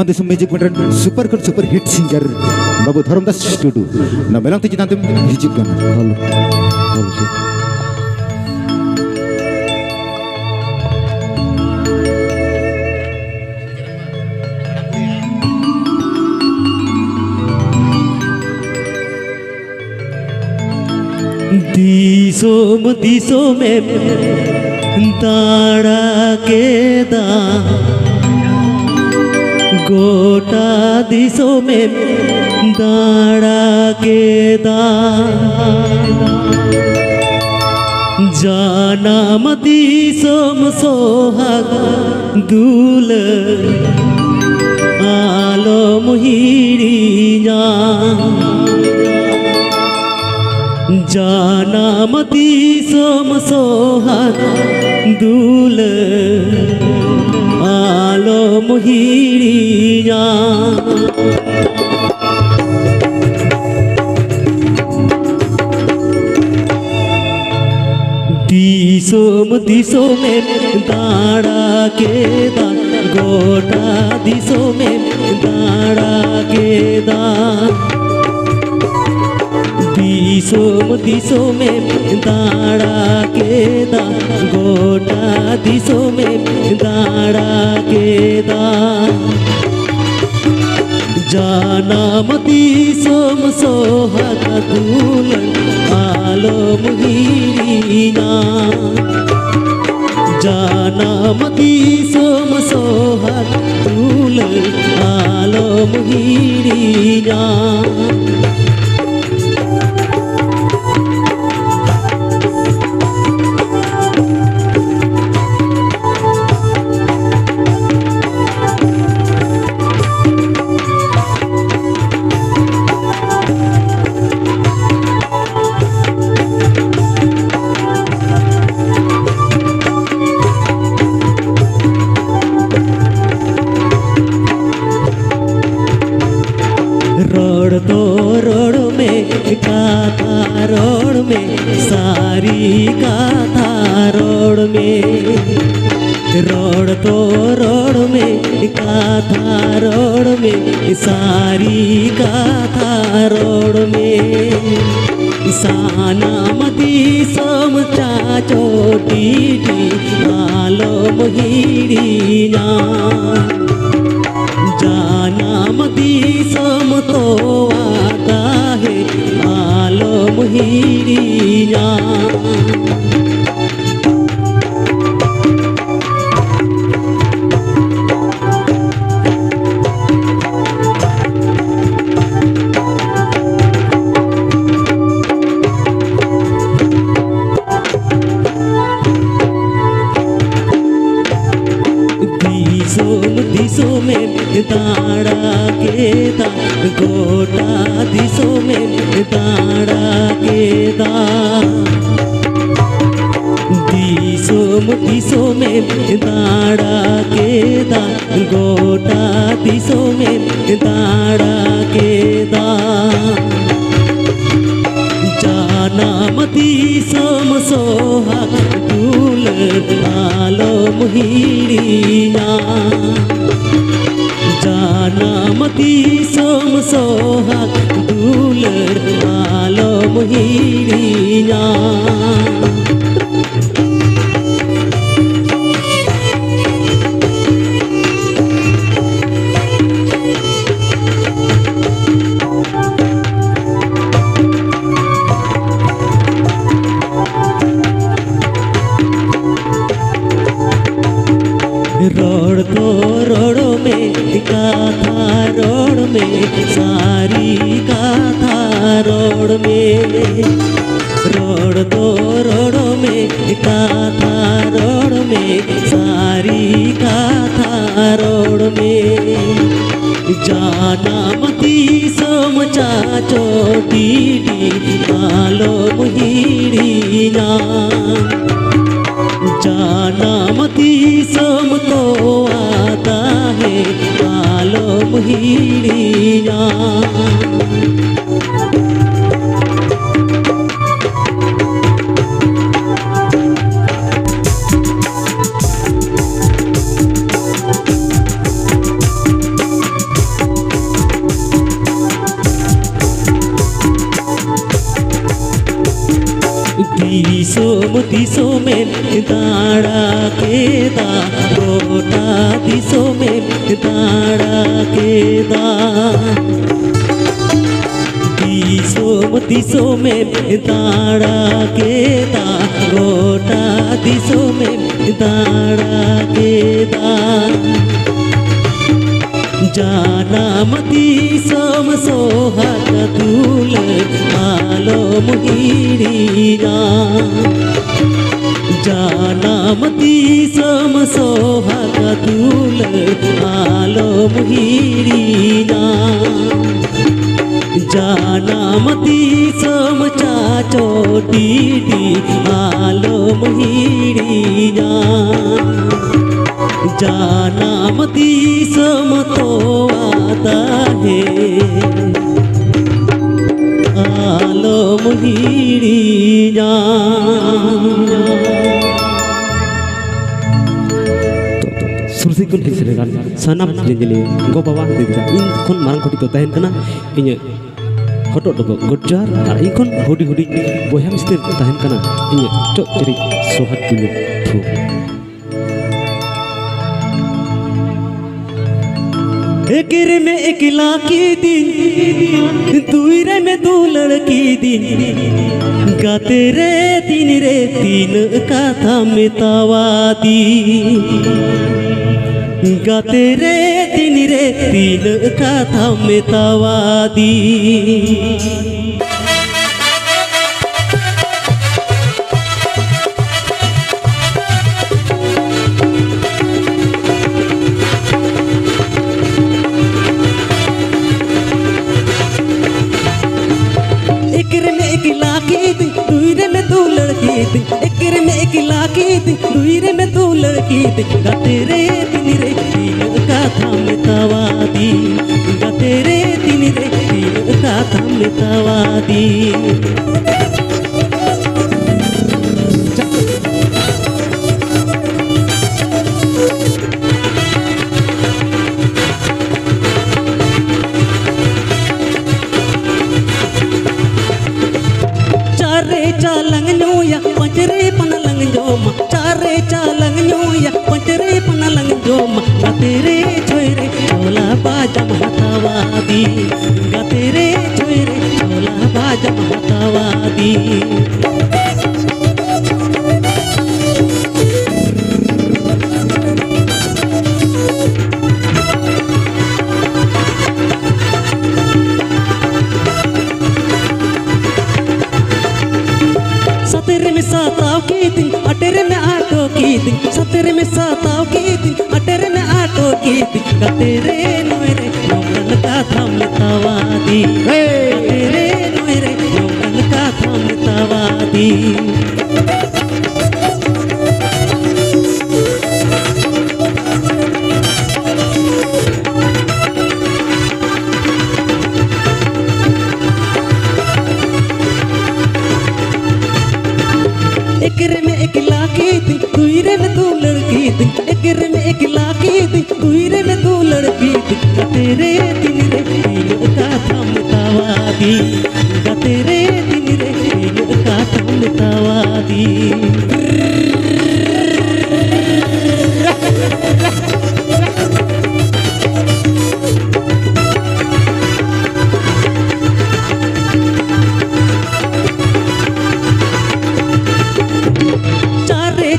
This magic matter super hit singer Babu Dharamdas Studio. Na melang ti jitan hijik kan. Halo. Halo sih. दिसों में तारा के दां गोटा दिसों में तारा के दां जाना मती सोम सोहाग दूल आलो मुहिरी जाना मती सोम सोहाग दूल आलो मुहिरिया दिसों में दाड़ा के दा गोटा दिसों में दाड़ा के दा दिसों में दाड़ा के दा गोटा दिसों में दाड़ा के दा जाना मती सोम सोहाग दूल आलो मुहिरिया जाना मती सोम सोहाग दूल आलो मुहिरिया रोड में गाथा रोड में सारी गाथा रोड में रोड में गाथा रोड में सारी गाथा रोड में साना मती सोम चाचो टीटी आलो मुहिरिया जाना मती सोम तो आता है आलो मुहिरिया दिसों में दाड़ा के दा गोटा दिसों में दाड़ा के दा दिसों में दाड़ा के दा गोटा दिसों में दाड़ा के दा जाना मती सोम सोहाग दूल आलो मुहिरिया जाना मती सोम सोहाग दूल आलो मुहिरिया रोड में गाथा रोड में सारी गाथा रोड में रोड में गाथा रोड में सारी गाथा रोड में जाना मती सोम चाचो टीटी आलो मुहिरिया जाना मती सोम तो आता है आलो मुहिरिया दिसोमें दाड़ा के दा गोटा दिसोमें दाड़ा के दा दिसोमें दाड़ा के दा गोटा दिसोमें दाड़ा के दा जानम दिसोम सोहाग दूल आलो मुहिरिया जानम दिसोम सोहाग दूल आलो मुहिरिया जानम दिसोम चाचो दीदी आलो मुहिरिया जानम दिसोम तो आता है आलो मुहिरिया सुरसी कुन हिसरेगान sanam jeli go bawa dida in kon marang koti to tahen kana inya hoto do godjar ar ikon hodi hodi boyam stir tahen kana inya to jeri sohat punya thu एकिर में एकला की दिन दूरे में दो लड़की दिन गाते रे तीन का था मितावादी गाते रे तीन का था मितावादी एकरे में एक लाकी दुईरे में दो लड़की गाते रे तीन का था मितावादी गाते रे तीन का था मितावादी चालंग नोया पंजरे पनलंग जोमा चारे चालंग नोया पंजरे पनलंग जोमा गातेरे छोरे चोला बाजा महतावादी गातेरे छोरे चोला बाजा महतावादी सतेरे में साताव की दिन अटेरे में आटो की दिन सतेरे में साताव की दिन अटेरे में आटो की दिन गतेरे नोरे नोमन का थमतावादी गतेरे नोरे नोमन का थमतावादी एकरे में एक लाकी थी दुईरे में दो लड़की थी एकरे में एक लाकी थी दुईरे में दो लड़की थी गतेरे तीन का थमतावादी गतेरे तीन का थमतावादी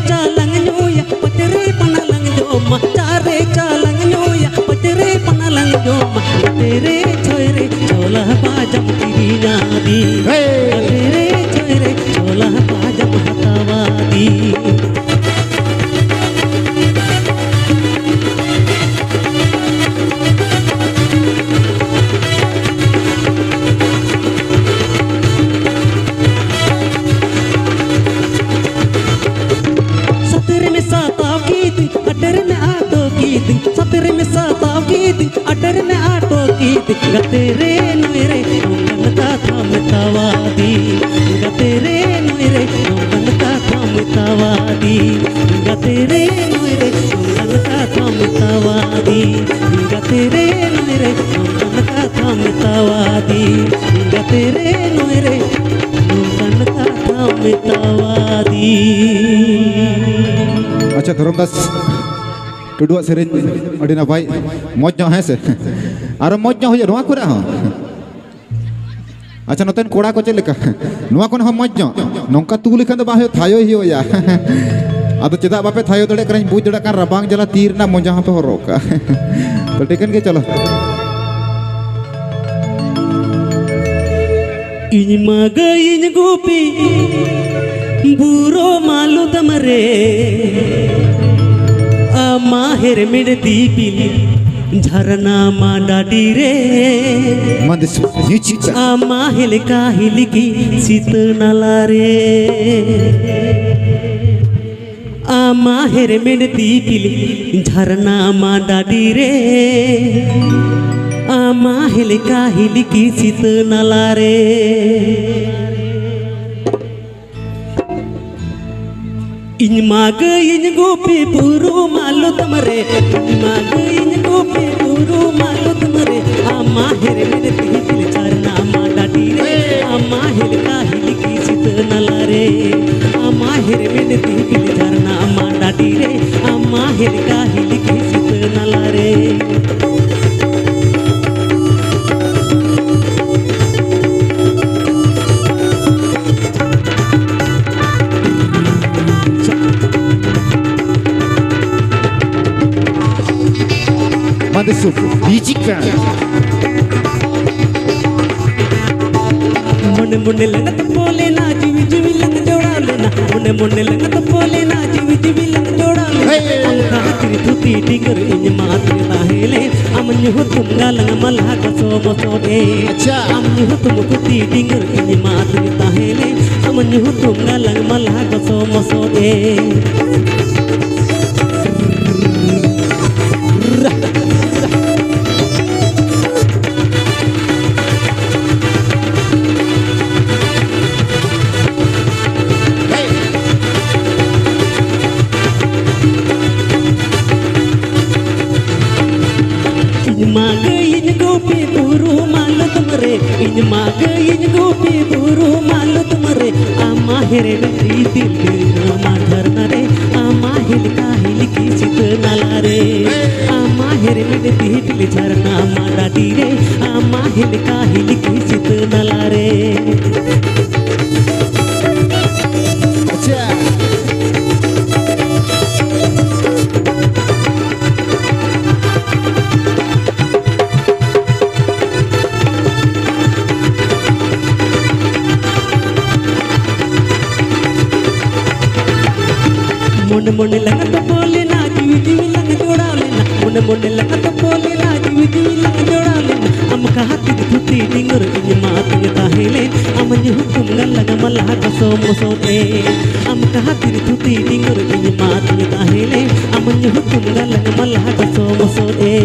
चालंग नोया पचरे पनलंग जोमा चारे चालंग नोया पचरे पनलंग जोमा तेरे छोरे चोला बाजम तेरी नादी तेरे छोरे चोला बाजम हतावादी सतेरे में साताव की थी अटेरे में आटो की थी सतेरे में साताव की थी अटेरे में आटो की थी गतेरे नोरे नोमन का थमतावादी गतेरे नोरे नोमन का थमतावादी गतेरे नोरे नोमन का थमतावादी गतेरे नोरे नोमन का थमतावादी गतेरे नोरे नोमन का थम metawadi. अच्छा धर्मदास टुडुआ सेरेन अड़ी नापाय मौज ᱧᱚᱜ है से आरो मौज ᱧᱚᱜ हो नोआ कोरा हो अच्छा नोतेन कोड़ा को चलेका नोआ कोन हो मौज ᱧᱚᱜ नोंका तू लेखन तो बाहे थायो हियो या आदो चेदा बापे थायो दड़े करन बुझ दड़ा kan राबांग जला तीर ना मोजा पे हरोका तो टेकन के चलो इन मगा इन गोपी बुरो मालू तमरे माहिर मिड दीपिल झरना मांडाडी रे मंदिस नीची माहिल काहिल की सीत नाला रे माहिर मिड दीपिल झरना मांडाडी रे माहिल काहिल की सीत नाला रे इन माग इन गोपी पुरु मालो तमरे इन माग इन गोपी पुरु मालो तमरे माहिर मेरे तिल चरना मांडाडी रे माहिर काहिल की सीत नाला रे माहिर मेरे तिल चरना मांडाडी रे माहिर काहिल की सीत नाला रे मंदिस नीची का मुन्ने मुन्ने लगत बोले ना जीवी जीवी लंग जोड़ा लेना मुन्ने मुन्ने लगत बोले ना जीवी जीवी लंग जोड़ा लेना हम खातिर तुती टिंगर इन मात्र ताहेले हम न्यू तुमगा लंग मल्हा कसो मसो दे अच्छा हम न्यू तुम तुती टिंगर इन मात्र ताहेले हम न्यू तुमगा लंग मल्हा कसो मसो दे इन माग इन गोपी बुरु मालो तुमरे माहिर मेरी दिल माधरना रे माहिर काहिल की सीत नाला रे माहिर मेरे दिल झरना मांडाडी रे माहिर काहिल की सीत नाला रे मुन्ने मुन्ने लगत बोले ना जीवी जीवी लंग जोड़ा लेना मुन्ने मुन्ने लगत बोले ना जीवी जीवी लंग जोड़ा लेना हम खातिर तुती टिंगर इन मात ताहेले हम न्यू तुमगा लंग मल्हा कसो मसो दे हम खातिर तुती टिंगर इन मात ताहेले हम न्यू तुमगा लंग मल्हा कसो मसो दे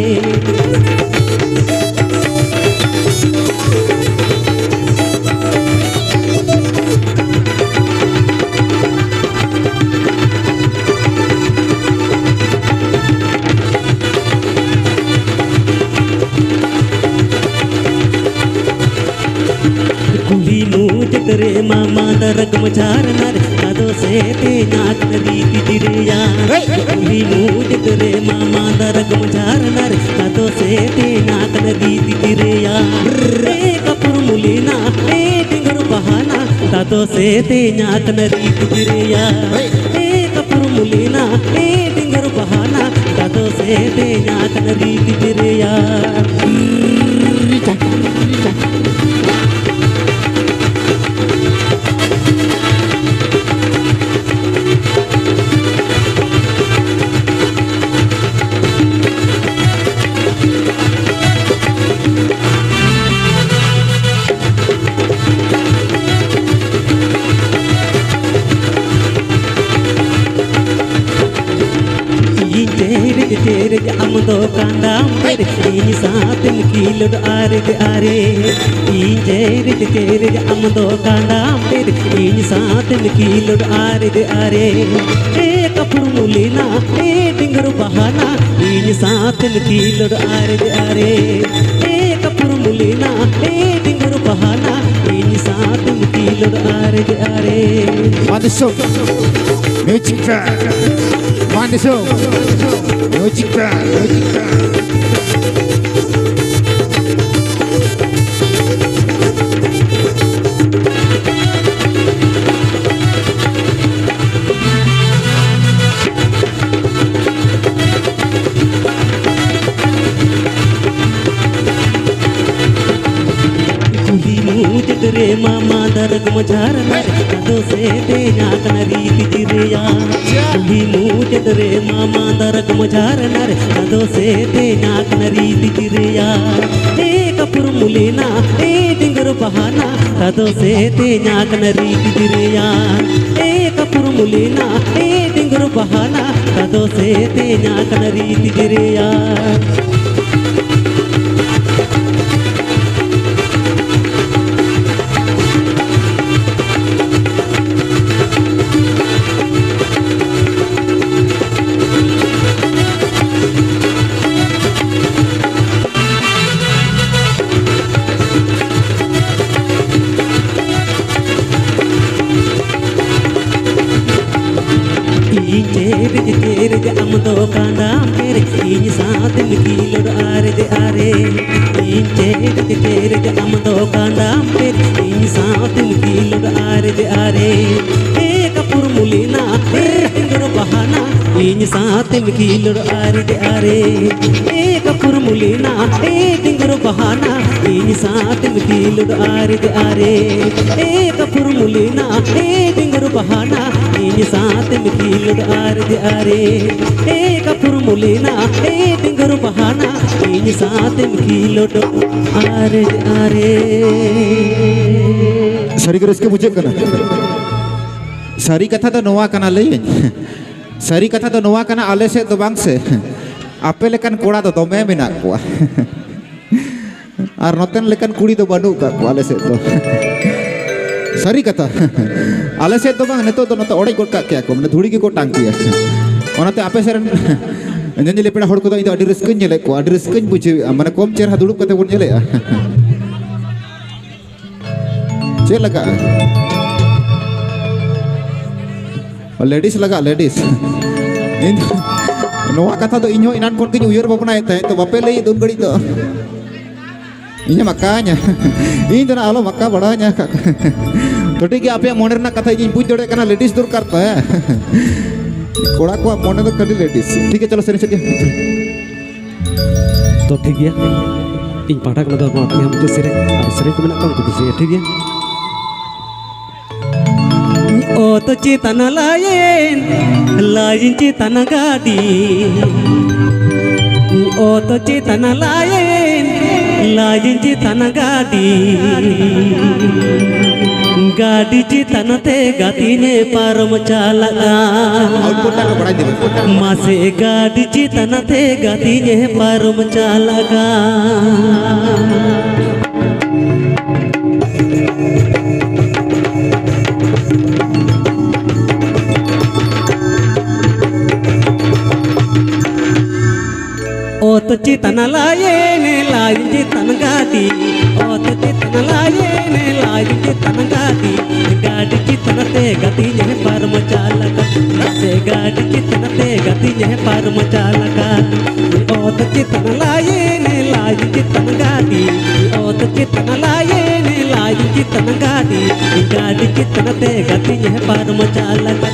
जगरे मामा दरग मचार नर कादो से ते नाक नदी की दिरिया ही जगरे मामा दरग मचार नर कादो से ते नाक नदी की दिरिया रे कपुर मुलीना ए डिंगर बहाना कादो से ते नाक नदी की दिरिया ए कपुर मुलीना ए डिंगर बहाना कादो से ते नाक नदी की दिरिया तेरे अमदो कांदा मेरे इन साथ किलो आरे आरे जेरे तेरे अमदो कांदा मेरे इन साथ किलो आरे आरे ए कपुर मुलीना ए डिंगर बहाना इन साथ किलो आरे आरे ए कपुर मुलीना ए डिंगर बहाना इन साथ किलो आरे आरे Wonderful. Music track. Wonderful. Music track. Music track. रे मामा दर्द मझार कदो से तेना कनरी तिरिया ही मुझद रे मामा दर्द मझार नर कदो से तेना कनरी तिरिया ए कपुर मुलेना ए डिंगर बहाना कदो से तेना कनरी तिरिया ए कपुर मुलेना ए डिंगर बहाना कदो से तेना कनरी तिरिया तेरे अमदो कांडाम तेरे इन साथ मिकील आरे दे आरे इन तेरे अमदो कांडाम तेरे इन साथ मिकील आरे दे आरे ए कपूर मुलीना ए डिंगर बहाना इन साथ मिकील आरे दे आरे ए कपूर मुलीना ए डिंगर बहाना इन साथ मिकील आरे दे आरे ए कपूर मुलीना ए डिंगर बहाना इन साथ मिकील आरे दे आरे ए कपूर मुलीना ए डिंगर बहाना इन साथ मिकील आरे दे आरे सारी कर इसके मुझे करना सारी कथा तो नोवा कना ले सारी कथा तो नोवा कना आले से तो बांग से आपे लेकिन कोड़ा तो दमे में ना कुआ और नोतन लेकिन कुड़ी तो बनु का आले से तो सारी कथा आले से तो बांग नेतो तो नोतो ओड़े गोट का क्या को मैंने धूड़ी की को टांग किया ओनाते आपे सेरन अंजन ले पेड़ा हड़ को तो इदो अडी रिस्क नेले को अडी रिस्क बुझे माने कम चेहरा दुड़ुब कते बोन नेले चे लगा लेडीज लगा लेडीज इन नोवा कथा तो इño इनान कोन के उयर बपना है तो बापे ले दुन गड़ी तो इña makanya इन जना आलो मक्का बड़ाnya तो ठीक है आपे मोनेर ना कथा इन बुझ दड़े कना लेडीज दूर करता है कोड़ा को मोने तो कडी लेडीज ठीक है चलो सरी सरी तो ठीक है इन पाठक लगा को आप हम तो सरे को मेना कम को ठीक है ओ तो चेतन लाइन चेतन गाड़ी ओ तो चेतन लाइन चेतन गाड़ी गाड़ी चेतन ते गति ने पारम चालका मासे गाड़ी चेतन ते गति ने पारम चालका ओ तो चेतन लाइन चेतन गाड़ी ओ तो चेतन लाइन चेतन गाड़ी गाड़ी चेतन ते गति ने परम चालका से गाड़ी चेतन ते गति ने परम चालका ओ तो चेतन लाइन चेतन गाड़ी ओ तो चेतन लाइन चेतन गाड़ी गाड़ी चेतन ते गति ने परम चालका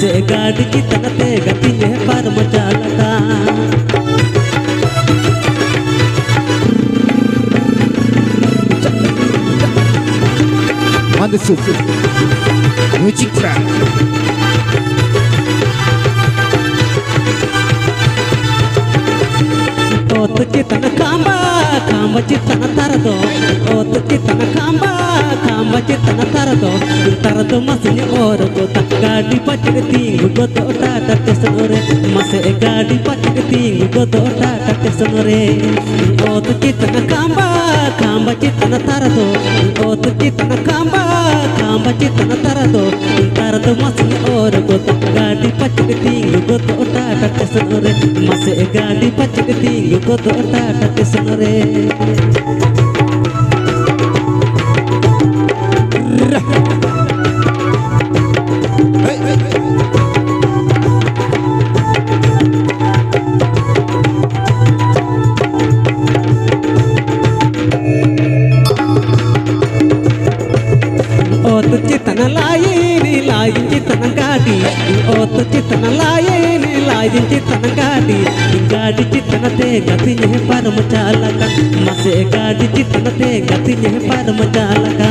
से गाड़ी चेतन ते गति ने परम चालका Wonderful. Music track. ओ तो चेतन कांबा कांबा चेतन तरदो ओ तो चेतन कांबा कांबा चेतन तरदो मसने और को तक गाड़ी पचकती गो तो टाटा स्टेशन रे मसे गाड़ी पचकती गो तो टाटा स्टेशन रे ओ तो चेतन कांबा कांबा चेतन तरदो ओ तो चेतन कांबा कांबा चेतन तरदो मसने और को तक गाड़ी पचकती गो तो टाटा स्टेशन रे मसे गाड़ी पचकती गो तो टाटा स्टेशन रे चितना लाइन चितना गाड़ी ओ तो चितना लाइन चितना गाड़ी चितना ते गति है परम चालका मसे गाड़ी चितना ते गति है परम चालका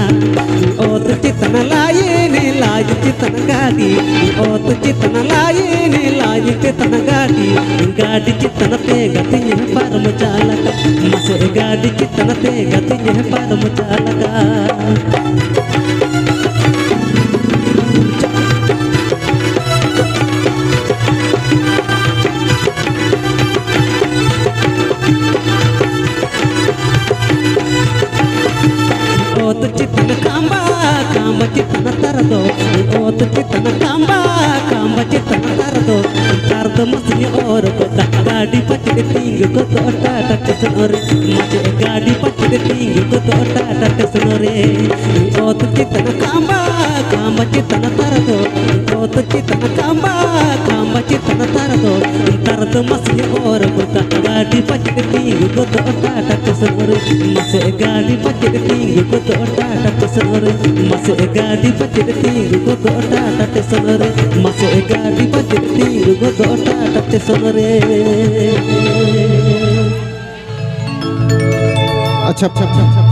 ओ तो चितना लाइन चितना गाड़ी ओ तो चितना लाइन चितना गाड़ी चितना ते गति है परम चालका मसे गाड़ी चितना ते गति है परम चालका ओत चितन कांबा चितन तरदो ओत चितन कांबा चितन तरदो मसनी और कोता गाड़ी पचड़े तींग को तो टाटा टेसनोरे मचे गाड़ी पचड़े तींग को तो टाटा टेसनोरे ओत चितन कांबा चितन तरदो ओत चितन कांबा चितन तरदो मसनी और कोता गाड़ी पचड़े तींग को तो टाटा टेसनोरे मचे गाड़ी पचड़े तींग को तो टाटा टेसनोरे मसे गाड़ी पचड़े तींग को तो टाटा टेसनोरे मसे गाड़ी पचड़े तींग को तो टाटा टेसनोरे अच्छा